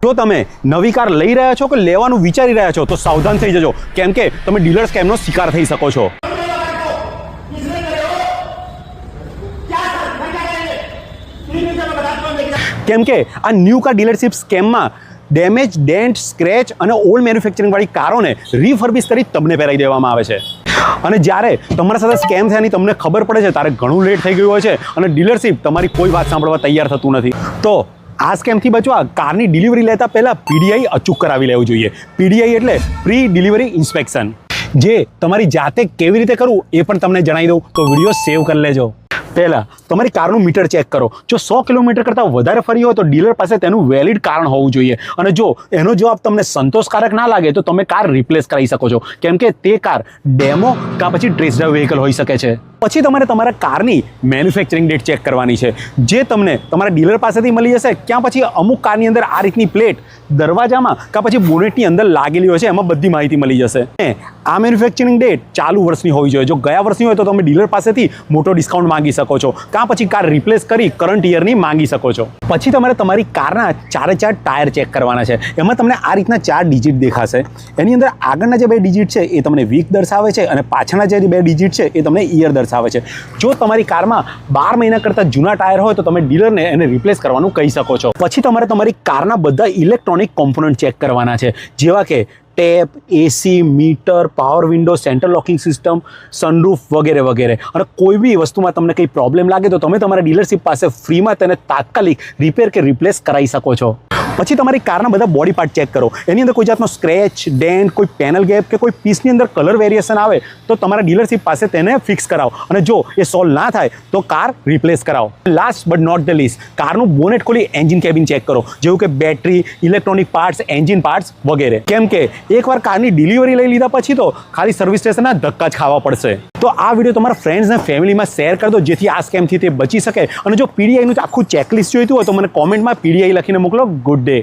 જો તમે નવી કાર લઈ રહ્યા છો કે લેવાનું વિચારી રહ્યા છો તો સાવધાન થઈ જજો, કેમ કે તમે ડીલર સ્કેમનો શિકાર થઈ શકો છો. કેમ કે આ ન્યૂ કાર ડીલરશીપ સ્કેમમાં ડેમેજ, ડેન્ટ, સ્ક્રેચ અને ઓલ્ડ મેન્યુફેક્ચરિંગ વાળી કારોને રીફર્બિશ કરી તમને પહેરાવી દેવામાં આવે છે. અને જ્યારે તમારા સાથે સ્કેમ થયાની તમને ખબર પડે છે ત્યારે ઘણું લેટ થઈ ગયું હોય છે અને ડીલરશીપ તમારી કોઈ વાત સાંભળવા તૈયાર થતું નથી. તો આ સ્કેમથી બચવા કારની ડિલિવરી લેતા પહેલાં પીડીઆઈ અચૂક કરાવી લેવું જોઈએ. પીડીઆઈ એટલે પ્રી ડિલિવરી ઇન્સ્પેક્શન, જે તમારી જાતે કેવી રીતે કરવું એ પણ તમને જણાવી દઉં, તો વિડીયો સેવ કરી લેજો. પહેલાં તમારી કારનું મીટર ચેક કરો. જો 100 કિલોમીટર કરતાં વધારે ફરી હોય તો ડીલર પાસે તેનું વેલિડ કારણ હોવું જોઈએ. અને જો એનો જવાબ તમને સંતોષકારક ના લાગે તો તમે કાર રિપ્લેસ કરાવી શકો છો, કેમ કે તે કાર ડેમો કાં પછી ટેસ્ટ ડ્રાઈવ વ્હીકલ હોઈ શકે છે. પછી તમારે તમારા કારની મેન્યુફેક્ચરિંગ ડેટ ચેક કરવાની છે, જે તમને તમારા ડીલર પાસેથી મળી જશે. ક્યાં પછી અમુક કારની અંદર આ રીતની પ્લેટ દરવાજામાં કાં પછી બોનેટની અંદર લાગેલી હોય છે, એમાં બધી માહિતી મળી જશે. આ મેન્યુફેક્ચરિંગ ડેટ ચાલુ વર્ષની હોવી જોઈએ. જો ગયા વર્ષની હોય તો તમે ડીલર પાસેથી મોટો ડિસ્કાઉન્ટ માંગી શકો છો, કાં પછી કાર રિપ્લેસ કરી કરંટ યરની માંગી શકો છો. પછી તમારે તમારી કારના 4 ટાયર ચેક કરવાના છે. એમાં તમને આ રીતના 4 ડિજિટ દેખાશે. એની અંદર આગળના જે 2 ડિજિટ છે એ તમને વીક દર્શાવે છે અને પાછળના જે 2 ડિજિટ છે એ તમને ઈયર દર્શાવે છે. જો તમારી કારમાં 12 મહિના કરતાં જૂના ટાયર હોય તો તમે ડીલરને એને રિપ્લેસ કરવાનું કહી શકો છો. પછી તમારે તમારી કારના બધા ઇલેક્ટ્રોનિક કોમ્પોનન્ટ ચેક કરવાના છે, જેવા કે tape, AC, meter, power window, central locking system, sunroof વગેરે વગેરે. અને કોઈ બી વસ્તુમાં તમને કંઈ પ્રોબ્લેમ લાગે તો તમે તમારા ડીલરશીપ પાસે ફ્રીમાં તેને તાત્કાલિક રિપેર કે રિપ્લેસ કરાવી શકો છો. પછી તમારી કારના બધા બોડી પાર્ટ ચેક કરો. એની અંદર કોઈ જાતનો સ્ક્રેચ, ડેન્ટ, કોઈ પેનલ ગેપ કે કોઈ પીસની અંદર કલર વેરિએશન આવે તો તમારા ડીલરશીપ પાસે તેને ફિક્સ કરાવો. અને જો એ સોલ્વ ના થાય તો કાર રિપ્લેસ કરાવો. Last but not the least, કારનું બોનેટ ખોલી એન્જિન કેબિન ચેક કરો, જેવું કે battery, electronic parts, engine parts વગેરે. કેમ કે એકવાર કારની ડિલિવરી લઈ લીધા પછી તો ખાલી સર્વિસ સ્ટેશનના ધક્કા જ ખાવા પડશે. તો આ વિડીયો તમારા ફ્રેન્ડ્સ અને ફેમિલીમાં શેર કરી દો, જેથી આ સ્કેમથી તે બચી શકે. અને જો પીડીઆઈનું આખું ચેકલિસ્ટ જોઈતું હોય તો મને કોમેન્ટમાં પીડીઆઈ લખીને મોકલો. Good day.